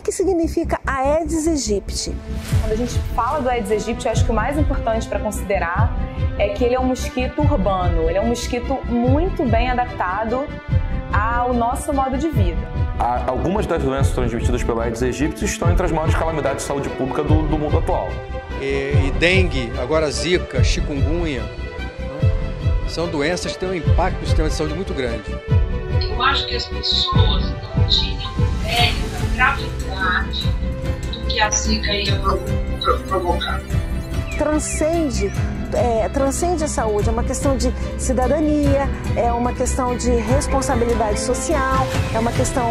que significa Aedes aegypti? Quando a gente fala do Aedes aegypti, eu acho que o mais importante para considerar é que ele é um mosquito urbano, ele é um mosquito muito bem adaptado ao nosso modo de vida. Algumas das doenças transmitidas pelo Aedes aegypti estão entre as maiores calamidades de saúde pública do mundo atual. E dengue, agora zika, chikungunya, são doenças que têm um impacto no sistema de saúde muito grande. Eu acho que as pessoas não tinham ideia da gravidade do que a zika ia provocar. Transcende a saúde, é uma questão de cidadania, é uma questão de responsabilidade social, é uma questão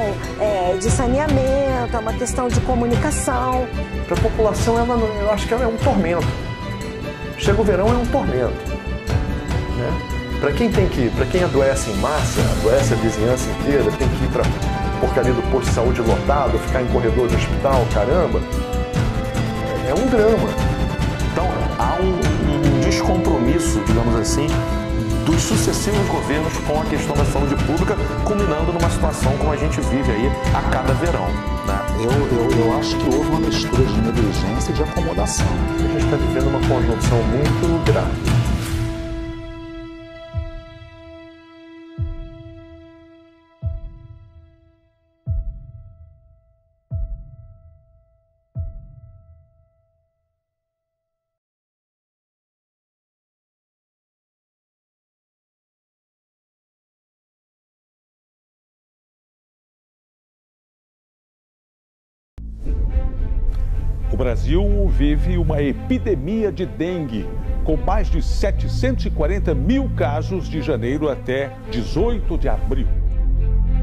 de saneamento, é uma questão de comunicação. Para a população, eu acho que ela é um tormento. Chega o verão, é um tormento. Né? Para quem adoece em massa, adoece a vizinhança inteira, tem que ir para porcaria do posto de saúde lotado, ficar em corredor de hospital, caramba, é um drama. Então, há um descompromisso, digamos assim, dos sucessivos governos com a questão da saúde pública, culminando numa situação como a gente vive aí a cada verão. Né? Eu acho que houve uma mistura de negligência e de acomodação. A gente está vivendo uma conjunção muito grave. O Brasil vive uma epidemia de dengue, com mais de 740 mil casos de janeiro até 18 de abril.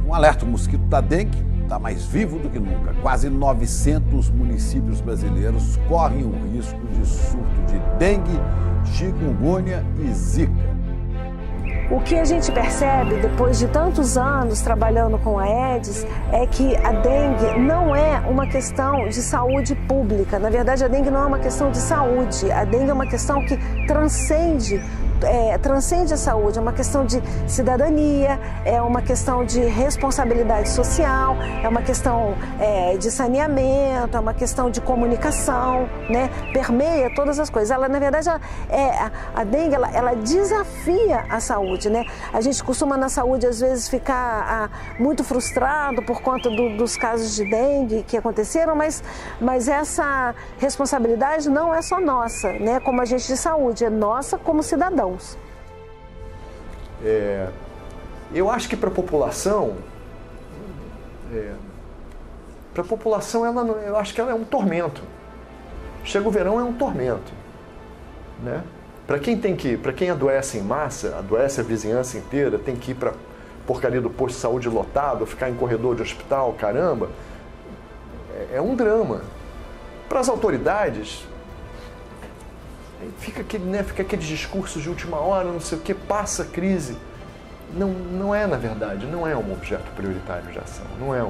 Um alerta: o mosquito da dengue está mais vivo do que nunca. Quase 900 municípios brasileiros correm o risco de surto de dengue, chikungunya e zika. O que a gente percebe depois de tantos anos trabalhando com a Aedes é que a dengue não é uma questão de saúde pública. Na verdade, a dengue não é uma questão de saúde. A dengue é uma questão que transcende a saúde, é uma questão de cidadania, é uma questão de responsabilidade social, é uma questão de saneamento, é uma questão de comunicação, né? Permeia todas as coisas. Ela, na verdade, a dengue ela desafia a saúde, né? A gente costuma na saúde às vezes ficar muito frustrado por conta dos casos de dengue que aconteceram, mas essa responsabilidade não é só nossa, né? Como agente de saúde, é nossa como cidadão. Eu acho que para a população, eu acho que ela é um tormento. Chega o verão, é um tormento, né? Para quem adoece em massa, adoece a vizinhança inteira, tem que ir para porcaria do posto de saúde lotado, ficar em corredor de hospital, caramba, é um drama. Para as autoridades, fica aquele discurso de última hora, não sei o que, passa a crise. Não é, na verdade, não é um objeto prioritário de ação, não é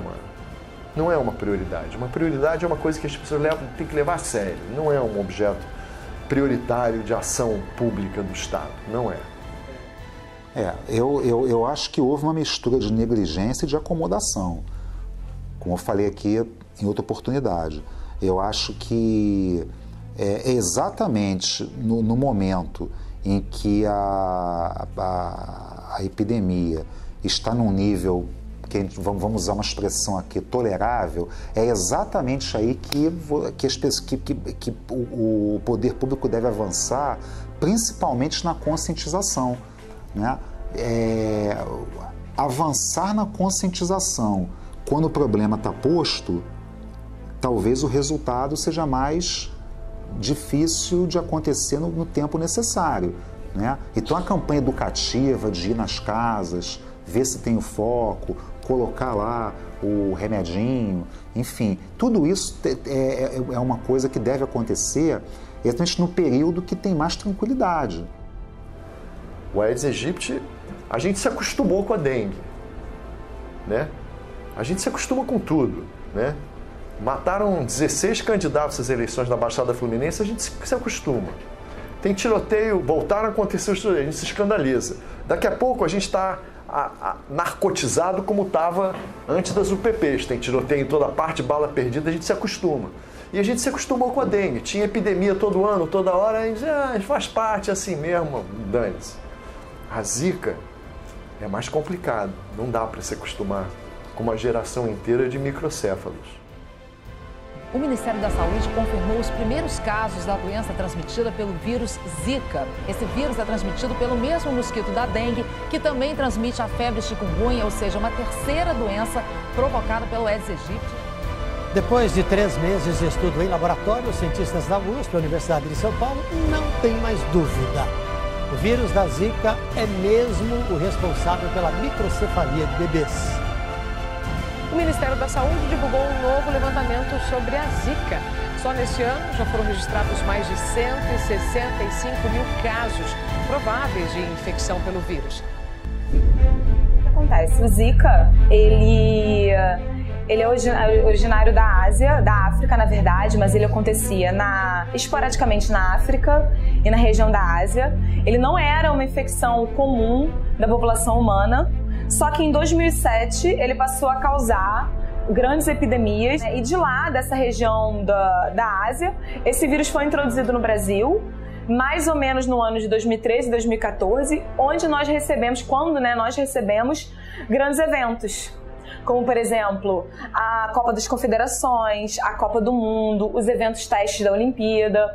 uma prioridade. Uma prioridade é uma coisa que as pessoas têm que levar a sério, não é um objeto prioritário de ação pública do Estado, não é. Eu acho que houve uma mistura de negligência e de acomodação, como eu falei aqui em outra oportunidade. Eu acho que é exatamente no momento em que a epidemia está num nível, vamos usar uma expressão aqui, tolerável, é exatamente aí que o poder público deve avançar, principalmente na conscientização, né? Avançar na conscientização quando o problema está posto, talvez o resultado seja mais difícil de acontecer no tempo necessário, né? Então a campanha educativa de ir nas casas, ver se tem o foco, colocar lá o remedinho, enfim, tudo isso é uma coisa que deve acontecer exatamente no período que tem mais tranquilidade. O Aedes aegypti, a gente se acostumou com a dengue, né? A gente se acostuma com tudo, né? Mataram 16 candidatos às eleições da Baixada Fluminense, a gente se acostuma. Tem tiroteio, voltaram a acontecer os tiroteios, a gente se escandaliza. Daqui a pouco a gente está narcotizado como estava antes das UPPs. Tem tiroteio em toda parte, bala perdida, a gente se acostuma. E a gente se acostumou com a dengue. Tinha epidemia todo ano, toda hora, a gente faz parte assim mesmo, dane-se. A Zika é mais complicado, não dá para se acostumar com uma geração inteira de microcéfalos. O Ministério da Saúde confirmou os primeiros casos da doença transmitida pelo vírus Zika. Esse vírus é transmitido pelo mesmo mosquito da dengue, que também transmite a febre chikungunya, ou seja, uma terceira doença provocada pelo Aedes aegypti. Depois de 3 meses de estudo em laboratório, os cientistas da USP, a Universidade de São Paulo, não têm mais dúvida. O vírus da Zika é mesmo o responsável pela microcefalia de bebês. O Ministério da Saúde divulgou um novo levantamento sobre a Zika. Só neste ano já foram registrados mais de 165 mil casos prováveis de infecção pelo vírus. O que acontece? O Zika, ele é originário da Ásia, da África, na verdade, mas ele acontecia esporadicamente na África e na região da Ásia. Ele não era uma infecção comum da população humana, só que em 2007 ele passou a causar grandes epidemias, né? E de lá, dessa região da Ásia, esse vírus foi introduzido no Brasil, mais ou menos no ano de 2013 e 2014, onde nós recebemos grandes eventos. Como, por exemplo, a Copa das Confederações, a Copa do Mundo, os eventos testes da Olimpíada.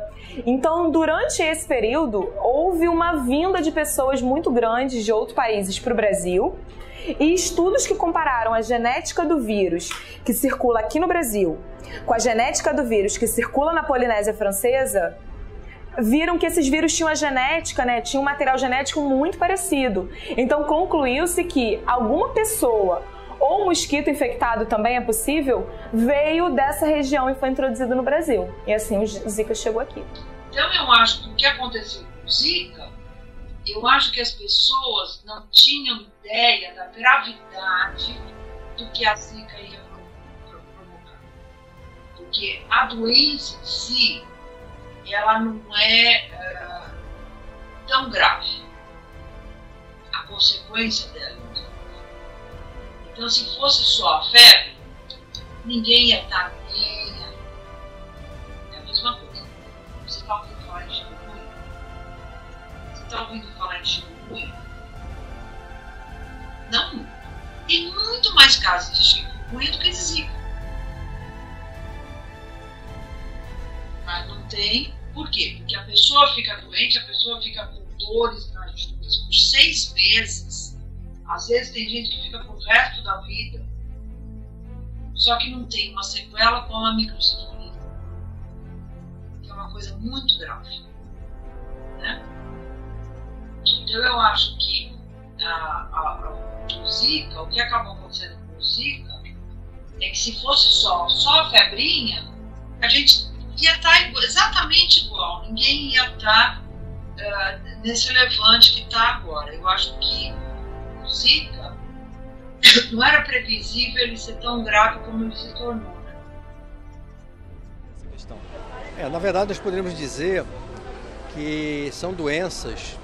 Então, durante esse período, houve uma vinda de pessoas muito grandes de outros países para o Brasil, e estudos que compararam a genética do vírus que circula aqui no Brasil com a genética do vírus que circula na Polinésia Francesa viram que esses vírus tinham a genética, tinham um material genético muito parecido. Então, concluiu-se que alguma pessoa ou mosquito infectado também é possível, veio dessa região e foi introduzido no Brasil. E assim o Zika chegou aqui. Então eu acho que o que aconteceu com o Zika, eu acho que as pessoas não tinham ideia da gravidade do que a Zika ia provocar. Porque a doença em si, ela não é tão grave. A consequência dela é muito grave. Então, se fosse só a febre, ninguém ia estar nem aí. É a mesma coisa. Você está ouvindo falar em chikungunya? Você está ouvindo falar em chikungunya? Não. Tem muito mais casos de chikungunya do que de Zika. Mas não tem. Por quê? Porque a pessoa fica doente, a pessoa fica com dores nas juntas por 6 meses. Às vezes tem gente que fica pro resto da vida, só que não tem uma sequela como a microcefalia, que é uma coisa muito grave, né? Então eu acho que o Zika, o que acabou acontecendo com o Zika, é que se fosse só a febrinha, a gente ia estar exatamente igual, ninguém ia estar nesse levante que está agora. Eu acho que o Zika não era previsível ele ser tão grave como ele se tornou, né? Na verdade, nós poderíamos dizer que são doenças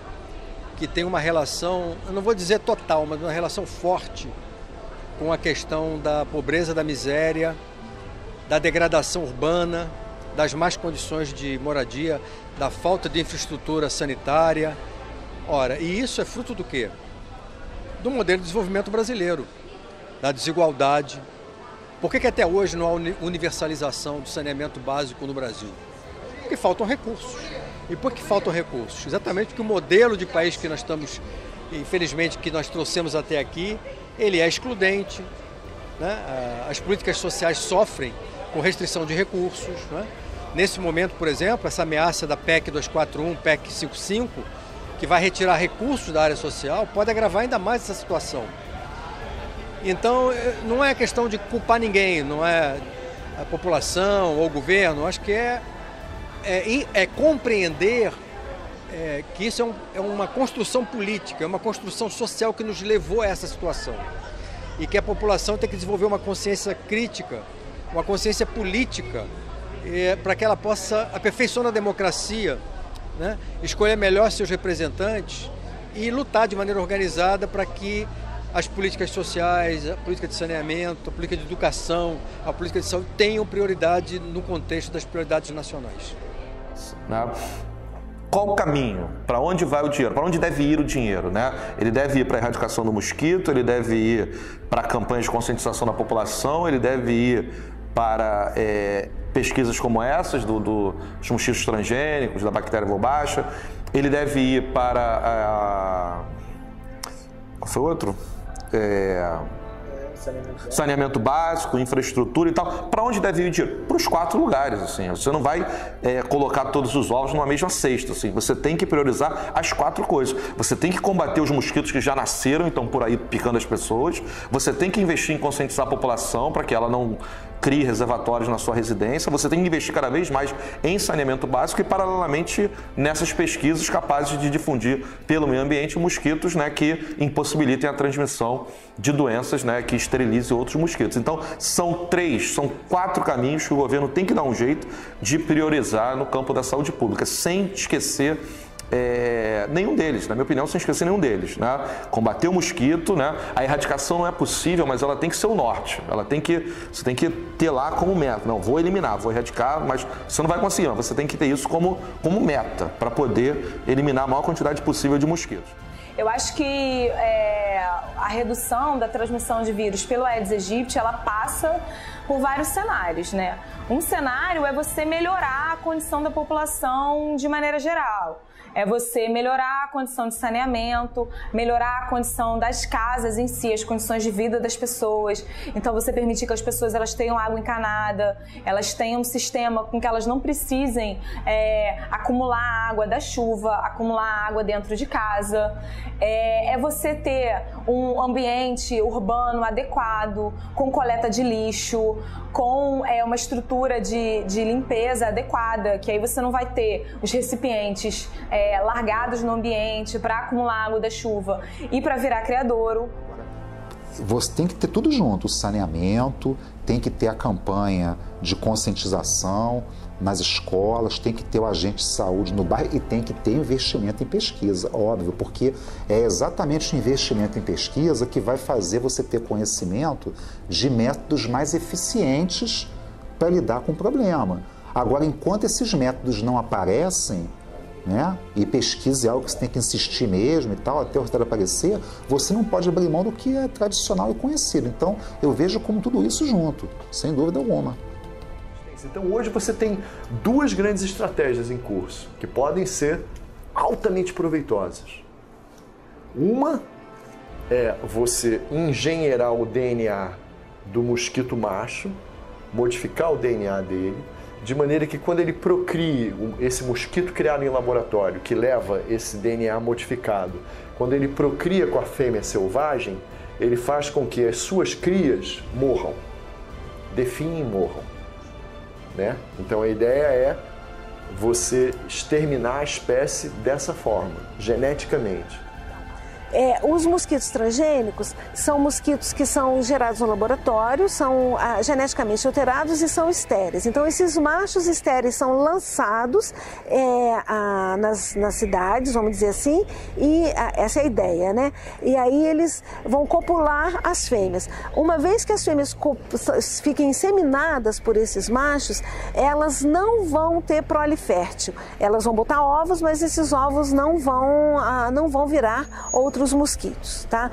que têm uma relação, eu não vou dizer total, mas uma relação forte com a questão da pobreza, da miséria, da degradação urbana, das más condições de moradia, da falta de infraestrutura sanitária. Ora, e isso é fruto do quê? Do modelo de desenvolvimento brasileiro, da desigualdade. Por que até hoje não há universalização do saneamento básico no Brasil? Porque faltam recursos. E por que faltam recursos? Exatamente porque o modelo de país que nós estamos, infelizmente, que nós trouxemos até aqui, ele é excludente, né? As políticas sociais sofrem com restrição de recursos, né? Nesse momento, por exemplo, essa ameaça da PEC 241, PEC 55, que vai retirar recursos da área social, pode agravar ainda mais essa situação. Então, não é questão de culpar ninguém, não é a população ou o governo, acho que é compreender que isso é uma construção política, é uma construção social que nos levou a essa situação. E que a população tem que desenvolver uma consciência crítica, uma consciência política, para que ela possa aperfeiçoar a democracia, né? Escolher melhor seus representantes e lutar de maneira organizada para que as políticas sociais, a política de saneamento, a política de educação, a política de saúde tenham prioridade no contexto das prioridades nacionais. Qual o caminho? Para onde vai o dinheiro? Para onde deve ir o dinheiro? Né? Ele deve ir para a erradicação do mosquito, ele deve ir para campanhas de conscientização da população, ele deve ir para pesquisas como essas, dos mosquitos transgênicos, da bactéria bobacha, ele deve ir para qual foi o outro? Saneamento básico, infraestrutura e tal. Para onde deve ir o dinheiro? Para os 4 lugares, assim. Você não vai colocar todos os ovos numa mesma cesta, assim. Você tem que priorizar as 4 coisas. Você tem que combater os mosquitos que já nasceram e estão por aí picando as pessoas. Você tem que investir em conscientizar a população para que ela não crie reservatórios na sua residência. Você tem que investir cada vez mais em saneamento básico e, paralelamente, nessas pesquisas capazes de difundir pelo meio ambiente mosquitos, né, que impossibilitem a transmissão de doenças, né, que esterilizem outros mosquitos. Então, são 4 caminhos que o governo tem que dar um jeito de priorizar no campo da saúde pública, sem esquecer nenhum deles, na minha opinião, sem esquecer nenhum deles, né? Combater o mosquito, né? A erradicação não é possível, mas ela tem que ser o norte. Você tem que ter lá como meta. Não, vou eliminar, vou erradicar, mas você não vai conseguir. Não. Você tem que ter isso como meta para poder eliminar a maior quantidade possível de mosquitos. Eu acho que a redução da transmissão de vírus pelo Aedes aegypti, ela passa por vários cenários, né? Um cenário é você melhorar a condição da população de maneira geral. É você melhorar a condição de saneamento, melhorar a condição das casas em si, as condições de vida das pessoas. Então, você permitir que as pessoas elas tenham água encanada, elas tenham um sistema com que elas não precisem acumular água da chuva, acumular água dentro de casa. É você ter um ambiente urbano adequado, com coleta de lixo, com uma estrutura de limpeza adequada, que aí você não vai ter os recipientes largados no ambiente para acumular água da chuva e para virar criadouro. Você tem que ter tudo junto, o saneamento, tem que ter a campanha de conscientização nas escolas, tem que ter o agente de saúde no bairro e tem que ter investimento em pesquisa, óbvio, porque é exatamente o investimento em pesquisa que vai fazer você ter conhecimento de métodos mais eficientes para lidar com o problema. Agora, enquanto esses métodos não aparecem, né, e pesquisa é algo que você tem que insistir mesmo e tal, até o resultado aparecer, você não pode abrir mão do que é tradicional e conhecido. Então, eu vejo como tudo isso junto, sem dúvida alguma. Então, hoje você tem 2 grandes estratégias em curso, que podem ser altamente proveitosas. Uma é você engenheirar o DNA do mosquito macho, modificar o DNA dele, de maneira que quando ele procrie esse mosquito criado em laboratório, que leva esse DNA modificado, quando ele procria com a fêmea selvagem, ele faz com que as suas crias morram, definhem e morram. Né? Então a ideia é você exterminar a espécie dessa forma, geneticamente. Os mosquitos transgênicos são mosquitos que são gerados no laboratório, são geneticamente alterados e são estéreis. Então, esses machos estéreis são lançados nas cidades, vamos dizer assim, e essa é a ideia, né? E aí eles vão copular as fêmeas. Uma vez que as fêmeas fiquem inseminadas por esses machos, elas não vão ter prole fértil. Elas vão botar ovos, mas esses ovos não vão virar outros mosquitos, tá?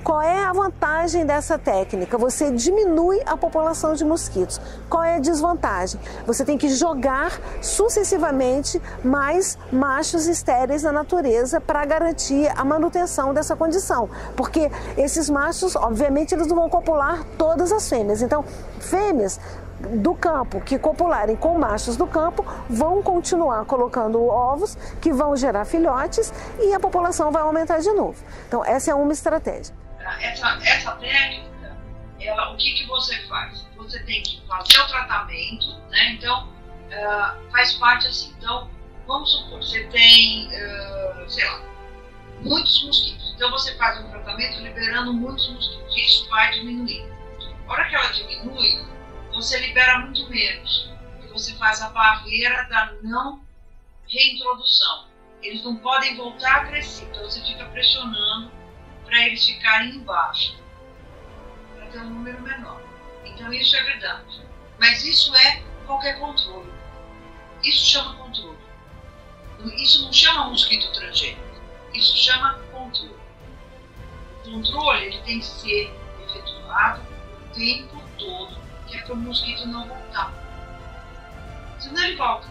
Qual é a vantagem dessa técnica? Você diminui a população de mosquitos. Qual é a desvantagem? Você tem que jogar sucessivamente mais machos estéreis na natureza para garantir a manutenção dessa condição, porque esses machos, obviamente, eles não vão copular todas as fêmeas. Então, fêmeas do campo que copularem com machos do campo vão continuar colocando ovos que vão gerar filhotes e a população vai aumentar de novo. Então, essa é uma estratégia. Essa técnica, o que você faz? Você tem que fazer o tratamento, né? Então, faz parte assim. Então, vamos supor, você tem, sei lá, muitos mosquitos. Então, você faz um tratamento liberando muitos mosquitos. Isso vai diminuir. A hora que ela diminui, você libera muito menos, porque você faz a barreira da não reintrodução. Eles não podem voltar a crescer, então você fica pressionando para eles ficarem embaixo, para ter um número menor. Então isso é verdade. Mas isso é qualquer controle. Isso chama controle. Isso não chama mosquito transgênico. Isso chama controle. O controle ele tem que ser efetuado o tempo todo, que é para o mosquito não voltar. Senão ele volta.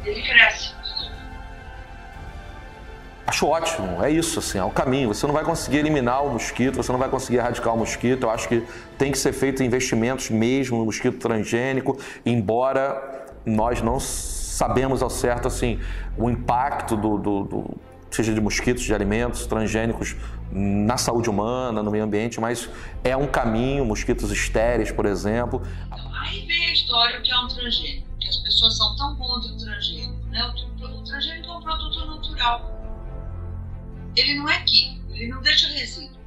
Ele cresce. Acho ótimo, é isso, assim, é o caminho. Você não vai conseguir eliminar o mosquito, você não vai conseguir erradicar o mosquito. Eu acho que tem que ser feito investimentos mesmo no mosquito transgênico, embora nós não sabemos ao certo, assim, o impacto seja de mosquitos, de alimentos transgênicos na saúde humana, no meio ambiente, mas é um caminho, mosquitos estéreis, por exemplo. Aí vem a história que é um transgênico, que as pessoas são tão contra o transgênico, né? O transgênico é um produto natural. Ele não é químico, ele não deixa resíduo.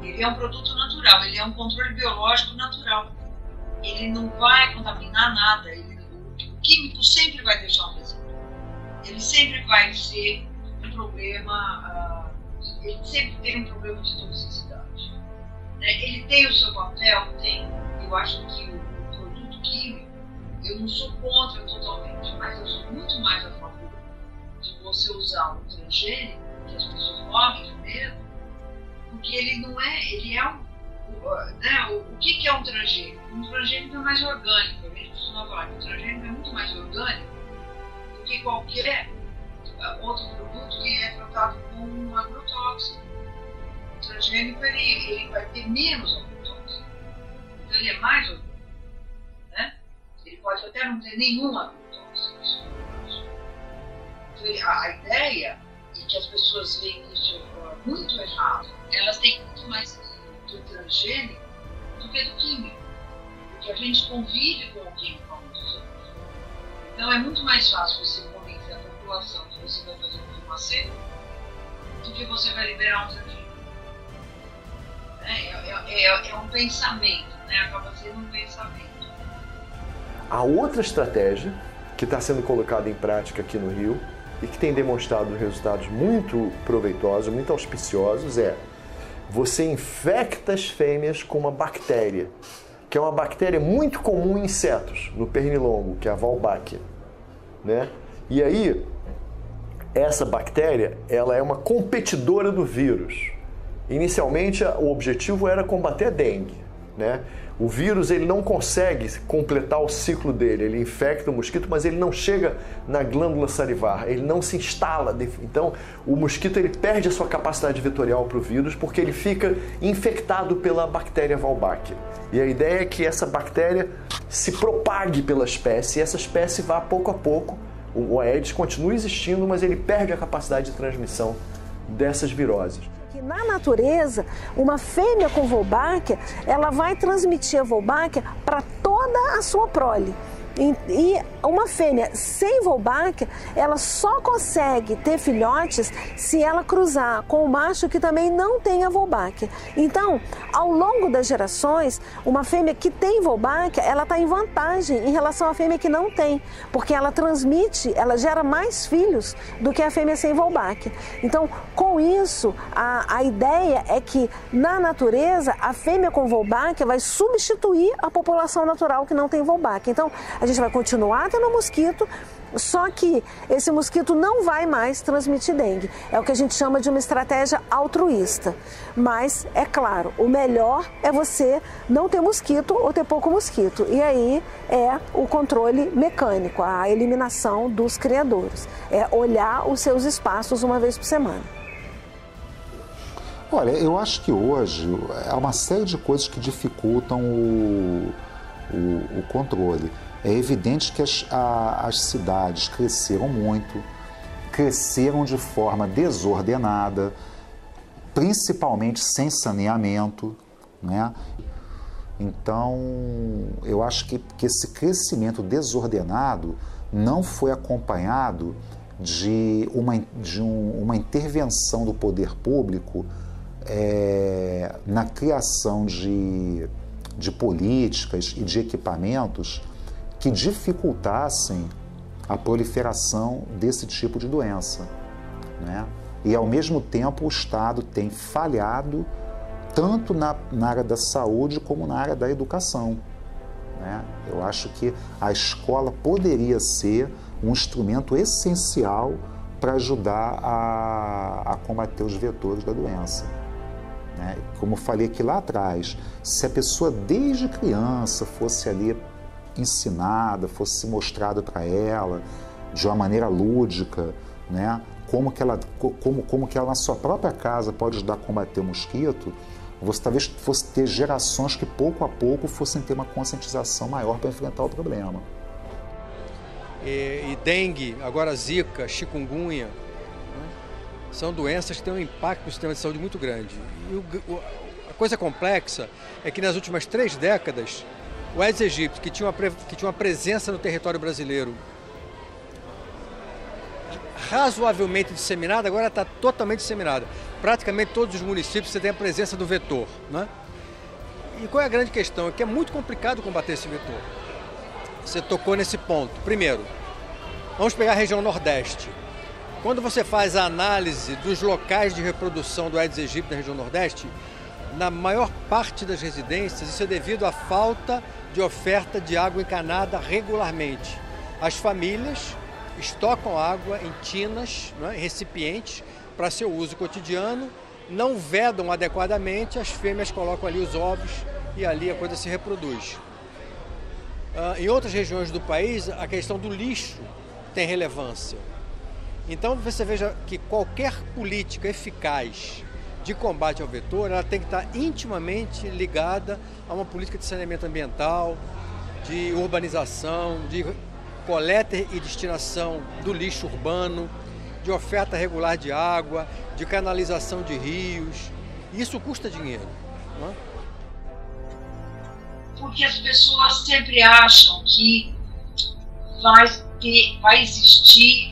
Ele é um produto natural, ele é um controle biológico natural. Ele não vai contaminar nada. O químico sempre vai deixar um resíduo. Ele sempre vai ser um problema, ele sempre tem um problema de toxicidade. Ele tem o seu papel, tem. Eu acho que o produto químico, eu não sou contra totalmente, mas eu sou muito mais a favor de você usar um transgênico, que as pessoas morrem de medo, porque ele não é, ele é o que é um transgênico? Um transgênico é mais orgânico, a gente costuma falar que o transgênico é muito mais orgânico do que qualquer outro produto que é tratado com um agrotóxico. O transgênico ele vai ter menos agrotóxico, então ele é mais orgânico, né? Ele pode até não ter nenhum agrotóxico. A ideia, e que as pessoas veem isso muito errado, elas têm muito mais do transgênico do que do químico, porque a gente convive com o químico há muitos anos. Então é muito mais fácil você convencer a população que você vai fazer um farmacêutico do que você vai liberar um transgênico. É um pensamento, né? Acaba sendo um pensamento. A outra estratégia que está sendo colocada em prática aqui no Rio e que tem demonstrado resultados muito proveitosos, muito auspiciosos, é você infecta as fêmeas com uma bactéria, que é uma bactéria muito comum em insetos, no pernilongo, que é a Wolbachia, né? E aí, essa bactéria, ela é uma competidora do vírus. Inicialmente, o objetivo era combater a dengue, né? O vírus ele não consegue completar o ciclo dele, ele infecta o mosquito, mas ele não chega na glândula salivar, ele não se instala. Então, o mosquito ele perde a sua capacidade vetorial para o vírus porque ele fica infectado pela bactéria Wolbachia. E a ideia é que essa bactéria se propague pela espécie e essa espécie vá pouco a pouco, o Aedes continua existindo, mas ele perde a capacidade de transmissão dessas viroses. Na natureza, uma fêmea com Wolbachia, ela vai transmitir a Wolbachia para toda a sua prole. E uma fêmea sem Wolbachia, ela só consegue ter filhotes se ela cruzar com um macho que também não tem a Wolbachia. Então, ao longo das gerações, uma fêmea que tem Wolbachia, ela está em vantagem em relação à fêmea que não tem, porque ela transmite, ela gera mais filhos do que a fêmea sem Wolbachia. Então, com isso, a ideia é que na natureza, a fêmea com Wolbachia vai substituir a população natural que não tem Wolbachia. Então, a gente vai continuar tendo mosquito, só que esse mosquito não vai mais transmitir dengue. É o que a gente chama de uma estratégia altruísta. Mas, é claro, o melhor é você não ter mosquito ou ter pouco mosquito. E aí é o controle mecânico, a eliminação dos criadouros. É olhar os seus espaços uma vez por semana. Olha, eu acho que hoje há uma série de coisas que dificultam o controle. É evidente que as cidades cresceram muito, cresceram de forma desordenada, principalmente sem saneamento, né? Então, eu acho que esse crescimento desordenado não foi acompanhado de uma intervenção do poder público na criação de políticas e de equipamentos que dificultassem a proliferação desse tipo de doença, né? e, ao mesmo tempo, o Estado tem falhado tanto na área da saúde como na área da educação, né? Eu acho que a escola poderia ser um instrumento essencial para ajudar a combater os vetores da doença, né? Como eu falei aqui lá atrás, se a pessoa desde criança fosse ali ensinada, fosse mostrado para ela de uma maneira lúdica, né? Como que ela na sua própria casa pode ajudar a combater o mosquito, você talvez fosse ter gerações que pouco a pouco fossem ter uma conscientização maior para enfrentar o problema. E dengue, agora zika, chikungunya, né? São doenças que têm um impacto no sistema de saúde muito grande. E a coisa complexa é que nas últimas 3 décadas, o Aedes aegypti, que tinha uma presença no território brasileiro razoavelmente disseminada, agora está totalmente disseminada. Praticamente todos os municípios você tem a presença do vetor, né? E qual é a grande questão? É que é muito complicado combater esse vetor. Você tocou nesse ponto. Primeiro, vamos pegar a região Nordeste. Quando você faz a análise dos locais de reprodução do Aedes aegypti na região Nordeste, na maior parte das residências, isso é devido à falta de oferta de água encanada regularmente. As famílias estocam água em tinas, né, em recipientes, para seu uso cotidiano, não vedam adequadamente, as fêmeas colocam ali os ovos e ali a coisa se reproduz. Em outras regiões do país, a questão do lixo tem relevância. Então você veja que qualquer política eficaz de combate ao vetor, ela tem que estar intimamente ligada a uma política de saneamento ambiental, de urbanização, de coleta e destinação do lixo urbano, de oferta regular de água, de canalização de rios. Isso custa dinheiro, não é? Porque as pessoas sempre acham que vai existir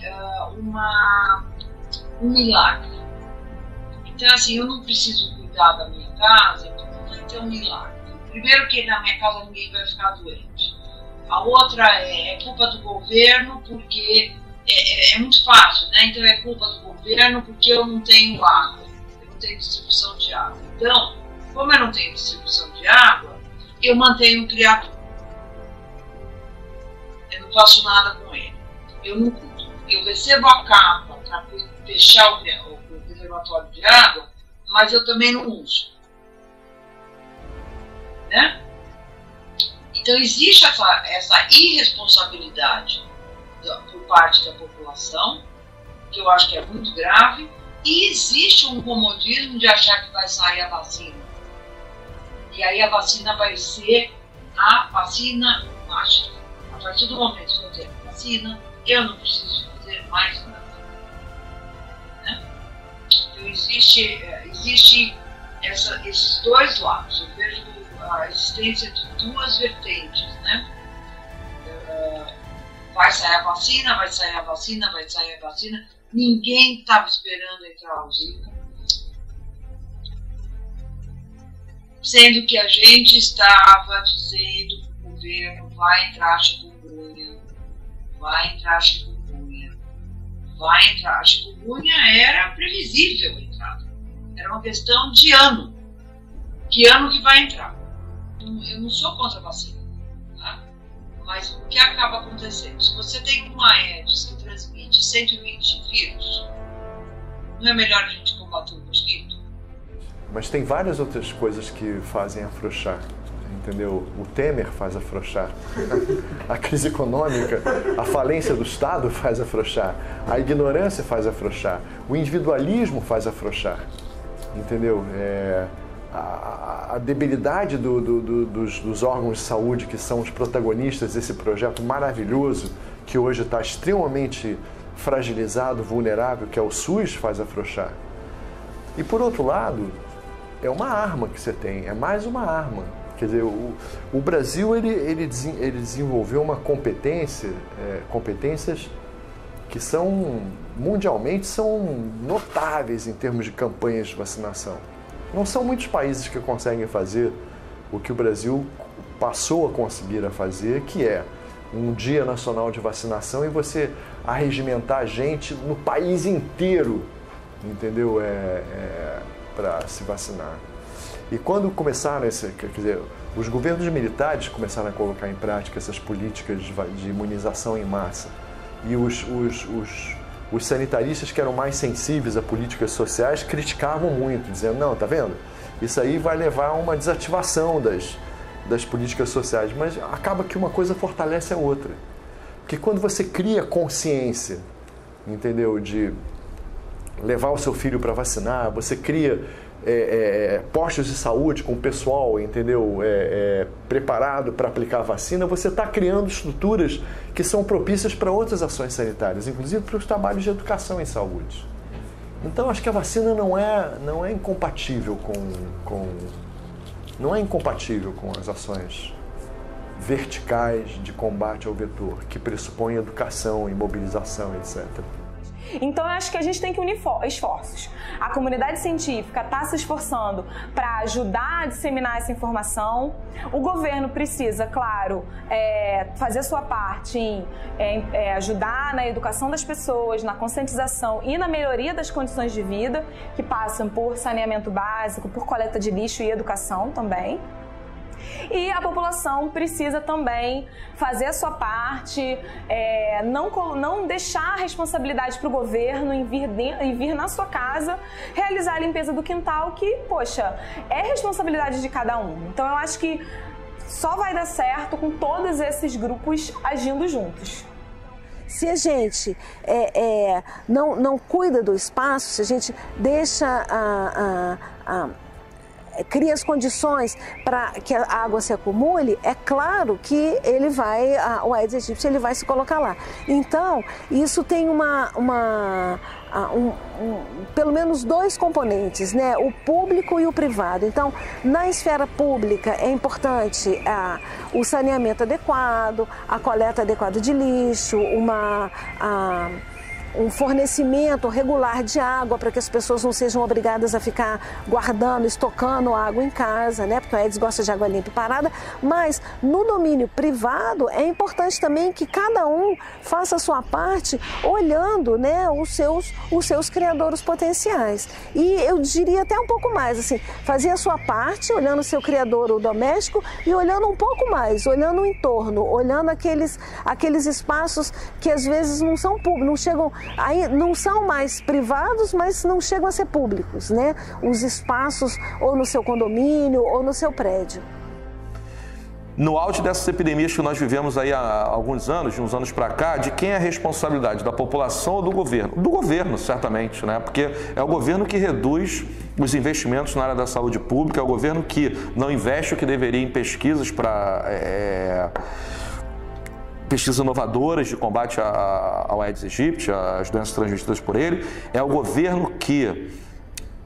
um milagre. Então, assim, eu não preciso cuidar da minha casa porque vai ter um milagre. Primeiro que na minha casa ninguém vai ficar doente. A outra é culpa do governo porque é muito fácil, né? Então é culpa do governo porque eu não tenho água, eu não tenho distribuição de água. Então, como eu não tenho distribuição de água, eu mantenho o criador. Eu não faço nada com ele. Eu não cuido. Eu recebo a capa para fechar o reservatório de água, mas eu também não uso. Né? Então existe essa irresponsabilidade por parte da população, que eu acho que é muito grave, e existe um comodismo de achar que vai sair a vacina. E aí a vacina vai ser a vacina mágica. A partir do momento que eu tenho a vacina, eu não preciso fazer mais nada. Né? Então existe esses dois lados. Eu vejo a existência de duas vertentes, né? Vai sair a vacina, vai sair a vacina, vai sair a vacina. Ninguém estava esperando entrar o Zika. Sendo que a gente estava dizendo para o governo, vai entrar chikungunya, vai entrar chikungunya, vai entrar. Chikungunya era previsível entrar. Era uma questão de ano. Que ano que vai entrar? Eu não sou contra a vacina, tá? Mas o que acaba acontecendo? Se você tem uma Aedes que transmite 120 vírus, não é melhor a gente combater o mosquito? Mas tem várias outras coisas que fazem afrouxar, entendeu? O Temer faz afrouxar, a crise econômica, a falência do Estado faz afrouxar, a ignorância faz afrouxar, o individualismo faz afrouxar, entendeu? A debilidade dos órgãos de saúde, que são os protagonistas desse projeto maravilhoso, que hoje está extremamente fragilizado, vulnerável, que é o SUS, faz afrouxar. E por outro lado, é uma arma que você tem, é mais uma arma. Quer dizer, o Brasil ele desenvolveu uma competências que mundialmente são notáveis em termos de campanhas de vacinação. Não são muitos países que conseguem fazer o que o Brasil passou a conseguir a fazer, que é um dia nacional de vacinação e você arregimentar a gente no país inteiro entendeu? Para se vacinar. E quando começaram, quer dizer, os governos militares começaram a colocar em prática essas políticas de imunização em massa, e os sanitaristas que eram mais sensíveis a políticas sociais criticavam muito, dizendo, não, tá vendo? Isso aí vai levar a uma desativação das políticas sociais, mas acaba que uma coisa fortalece a outra. Porque quando você cria consciência, entendeu, de levar o seu filho para vacinar, você cria postos de saúde com o pessoal, entendeu, preparado para aplicar a vacina, você está criando estruturas que são propícias para outras ações sanitárias, inclusive para os trabalhos de educação em saúde. Então, acho que a vacina não é incompatível não é incompatível com as ações verticais de combate ao vetor, que pressupõem educação e mobilização, etc. Então, eu acho que a gente tem que unir esforços. A comunidade científica está se esforçando para ajudar a disseminar essa informação. O governo precisa, claro, fazer a sua parte em ajudar na educação das pessoas, na conscientização e na melhoria das condições de vida, que passam por saneamento básico, por coleta de lixo e educação também. E a população precisa também fazer a sua parte, não deixar a responsabilidade para o governo em vir na sua casa realizar a limpeza do quintal, que, poxa, é responsabilidade de cada um. Então eu acho que só vai dar certo com todos esses grupos agindo juntos. Se a gente não cuida do espaço, se a gente deixa cria as condições para que a água se acumule, é claro que o Aedes aegypti ele vai se colocar lá. Então, isso tem pelo menos dois componentes, né? O público e o privado. Então, na esfera pública é importante o saneamento adequado, a coleta adequada de lixo, um fornecimento regular de água para que as pessoas não sejam obrigadas a ficar guardando, estocando água em casa, né? Porque o Aedes gosta de água limpa e parada. Mas no domínio privado é importante também que cada um faça a sua parte olhando, né, os seus criadouros potenciais. E eu diria até um pouco mais, assim, fazer a sua parte olhando o seu criadouro doméstico e olhando um pouco mais, olhando o entorno, olhando aqueles espaços que às vezes não são públicos, não chegam. Aí não são mais privados, mas não chegam a ser públicos, né? Os espaços ou no seu condomínio ou no seu prédio. No auge dessas epidemias que nós vivemos aí há alguns anos, de uns anos para cá, de quem é a responsabilidade? Da população ou do governo? Do governo, certamente, né? Porque é o governo que reduz os investimentos na área da saúde pública, é o governo que não investe o que deveria em pesquisas pesquisas inovadoras de combate ao Aedes aegypti, às doenças transmitidas por ele. É o governo que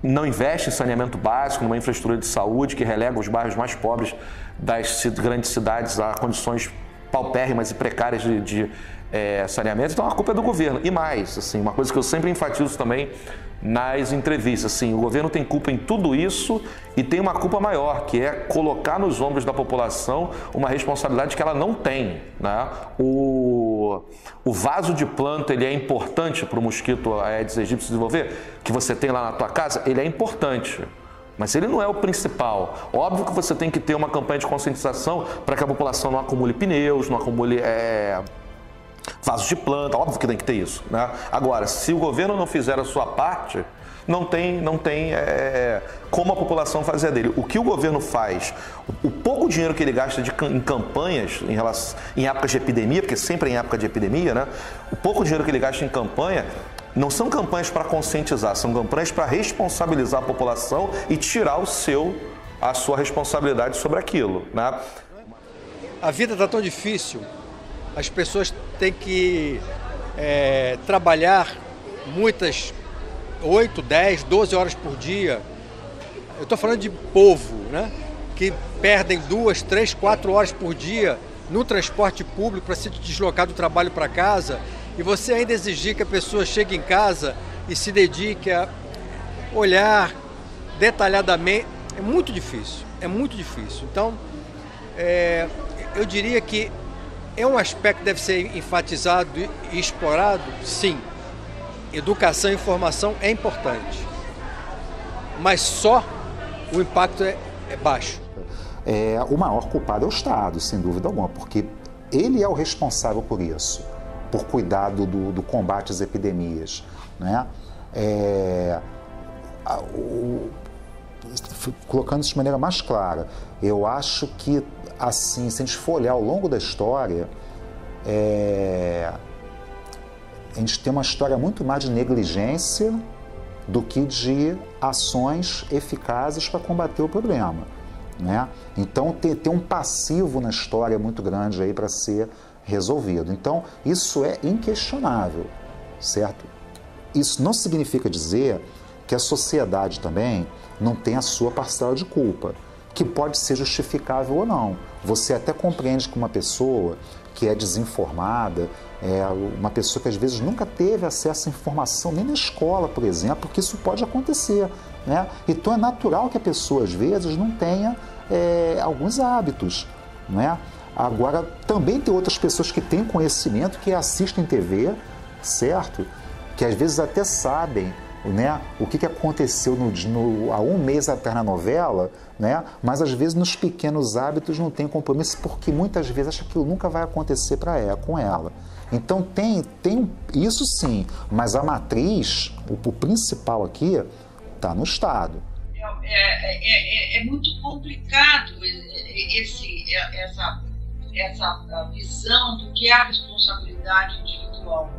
não investe em saneamento básico, numa infraestrutura de saúde, que relega os bairros mais pobres das grandes cidades a condições paupérrimas e precárias de saneamento. Então a culpa é do governo. E mais, assim, uma coisa que eu sempre enfatizo também nas entrevistas, assim, o governo tem culpa em tudo isso e tem uma culpa maior, que é colocar nos ombros da população uma responsabilidade que ela não tem, né? O vaso de planta, ele é importante para o mosquito Aedes aegypti se desenvolver, que você tem lá na tua casa, ele é importante. Mas ele não é o principal. Óbvio que você tem que ter uma campanha de conscientização para que a população não acumule pneus, não acumule vasos de planta, óbvio que tem que ter isso, né? Agora, se o governo não fizer a sua parte, não tem como a população fazer a dele. O que o governo faz, o pouco dinheiro que ele gasta em campanhas em épocas de epidemia, porque sempre é em época de epidemia, né? O pouco dinheiro que ele gasta em campanha não são campanhas para conscientizar, são campanhas para responsabilizar a população e tirar a sua responsabilidade sobre aquilo, né? A vida está tão difícil, as pessoas têm que trabalhar muitas 8, 10, 12 horas por dia. Eu estou falando de povo, né? Que perdem 2, 3, 4 horas por dia no transporte público para se deslocar do trabalho para casa, e você ainda exigir que a pessoa chegue em casa e se dedique a olhar detalhadamente, é muito difícil, é muito difícil. Então, eu diria que é um aspecto que deve ser enfatizado e explorado, sim, educação e informação é importante, mas só o impacto é baixo. O maior culpado é o Estado, sem dúvida alguma, porque ele é o responsável por isso, por cuidar do combate às epidemias, né? Colocando isso de maneira mais clara, eu acho que, assim, se a gente for olhar ao longo da história, a gente tem uma história muito mais de negligência do que de ações eficazes para combater o problema, né? Então, tem um passivo na história muito grande aí para ser resolvido. Então, isso é inquestionável, certo? Isso não significa dizer que a sociedade também não tem a sua parcela de culpa, que pode ser justificável ou não. Você até compreende que uma pessoa que é desinformada, uma pessoa que às vezes nunca teve acesso à informação, nem na escola, por exemplo, porque isso pode acontecer, né? Então é natural que a pessoa às vezes não tenha alguns hábitos, né? Agora, também tem outras pessoas que têm conhecimento, que assistem TV, certo? Que às vezes até sabem, né, o que aconteceu há um mês atrás na novela, né, mas às vezes nos pequenos hábitos não tem compromisso, porque muitas vezes acha que aquilo nunca vai acontecer com ela. Então tem isso sim, mas a matriz, o principal aqui, está no Estado. É muito complicado essa visão do que é a responsabilidade individual.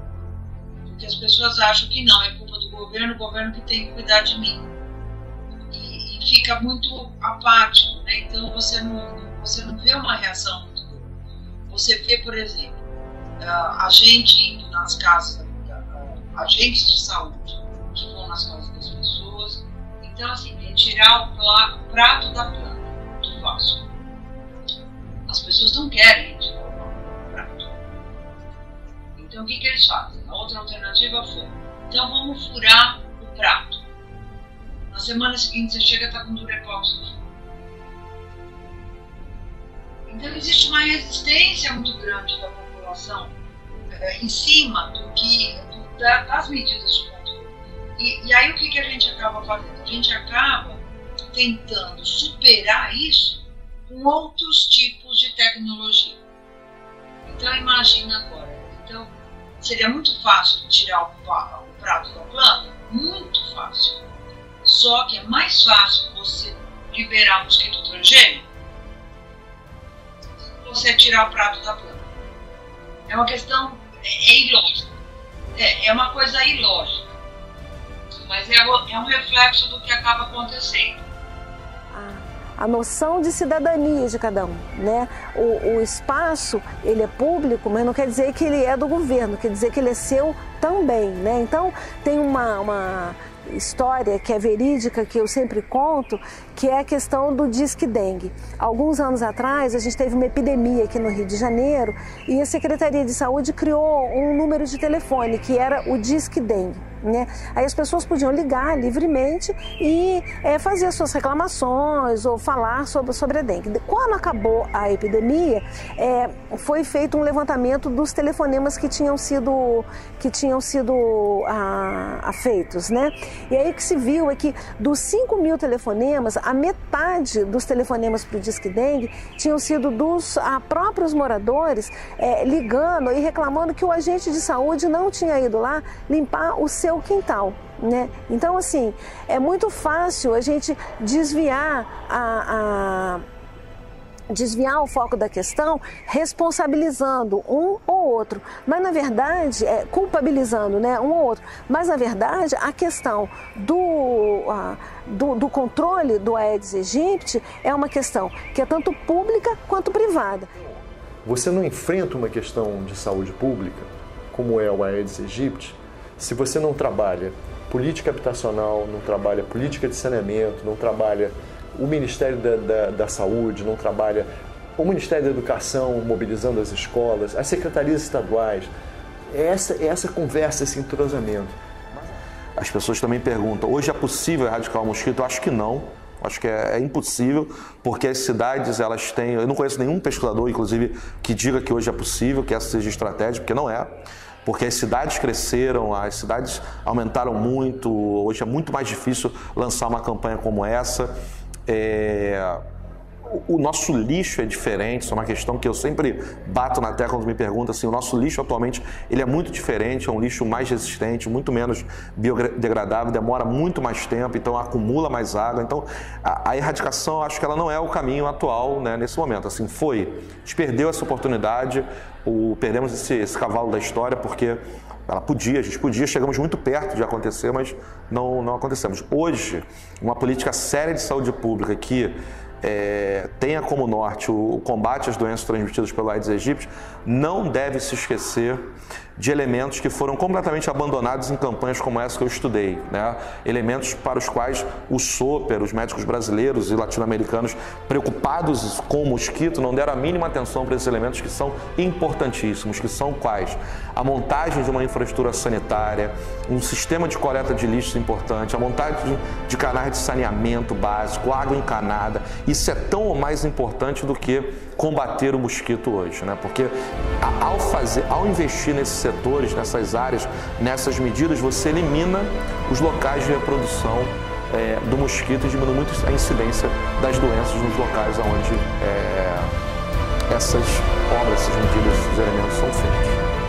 Porque as pessoas acham que não, é culpa do governo, o governo que tem que cuidar de mim. E fica muito apático, né? Então você não vê uma reação muito boa. Você vê, por exemplo, a gente indo nas casas, agentes de saúde que vão nas casas das pessoas. Então, assim, é tirar o prato da planta do vaso. As pessoas não querem tirar o prato. Então, o que eles fazem? A outra alternativa foi, então vamos furar o prato. Na semana seguinte você chega e está com Durepox no fogo. Então existe uma resistência muito grande da população em cima das medidas de controle. E aí o que a gente acaba fazendo? A gente acaba tentando superar isso com outros tipos de tecnologia. Então imagina agora. Então, seria muito fácil tirar o prato da planta? Muito fácil. Só que é mais fácil você liberar mosquito transgênico do que você tirar o prato da planta. É uma questão, ilógica. É uma coisa ilógica. Mas é um reflexo do que acaba acontecendo. A noção de cidadania de cada um, né? O espaço, ele é público, mas não quer dizer que ele é do governo, quer dizer que ele é seu também, né? Então, tem uma história que é verídica, que eu sempre conto, que é a questão do Disque Dengue. Alguns anos atrás, a gente teve uma epidemia aqui no Rio de Janeiro e a Secretaria de Saúde criou um número de telefone, que era o Disque Dengue, né? Aí as pessoas podiam ligar livremente e fazer as suas reclamações ou falar sobre a dengue. Quando acabou a epidemia, foi feito um levantamento dos telefonemas que tinham sido feitos, né? E aí o que se viu é que dos 5.000 telefonemas, a metade dos telefonemas para o Disque Dengue tinham sido dos próprios moradores ligando e reclamando que o agente de saúde não tinha ido lá limpar o seu quintal, né? Então, assim, é muito fácil a gente desviar o foco da questão responsabilizando um ou outro, mas na verdade, culpabilizando, né, um ou outro, mas na verdade a questão do controle do Aedes aegypti é uma questão que é tanto pública quanto privada. Você não enfrenta uma questão de saúde pública, como é o Aedes aegypti, se você não trabalha política habitacional, não trabalha política de saneamento, não trabalha o Ministério da Saúde, não trabalha o Ministério da Educação mobilizando as escolas, as secretarias estaduais. Essa conversa, esse entrosamento. As pessoas também perguntam, hoje é possível erradicar o mosquito? Eu acho que não. Acho que é impossível, porque as cidades, elas têm... Eu não conheço nenhum pesquisador, inclusive, que diga que hoje é possível, que essa seja estratégia, porque não é. porque as cidades cresceram, as cidades aumentaram muito, hoje é muito mais difícil lançar uma campanha como essa. O nosso lixo é diferente, isso é uma questão que eu sempre bato na tecla quando me perguntam assim, o nosso lixo atualmente ele é muito diferente, é um lixo mais resistente, muito menos biodegradável, demora muito mais tempo, então acumula mais água. Então a erradicação, eu acho que ela não é o caminho atual, né, nesse momento. Assim, a gente perdeu essa oportunidade, perdemos esse cavalo da história, porque a gente podia, chegamos muito perto de acontecer, mas não acontecemos. Hoje, uma política séria de saúde pública que tenha como norte o combate às doenças transmitidas pelo Aedes aegypti, não deve se esquecer de elementos que foram completamente abandonados em campanhas como essa que eu estudei, né? Elementos para os quais o SOPER, os médicos brasileiros e latino-americanos preocupados com o mosquito não deram a mínima atenção para esses elementos que são importantíssimos, que são quais? A montagem de uma infraestrutura sanitária, um sistema de coleta de lixos importante, a montagem de canais de saneamento básico, água encanada. Isso é tão ou mais importante do que combater o mosquito hoje, né? Porque ao investir nesses setores, nessas áreas, nessas medidas, você elimina os locais de reprodução do mosquito e diminui muito a incidência das doenças nos locais onde essas obras, essas medidas, esses elementos são feitos.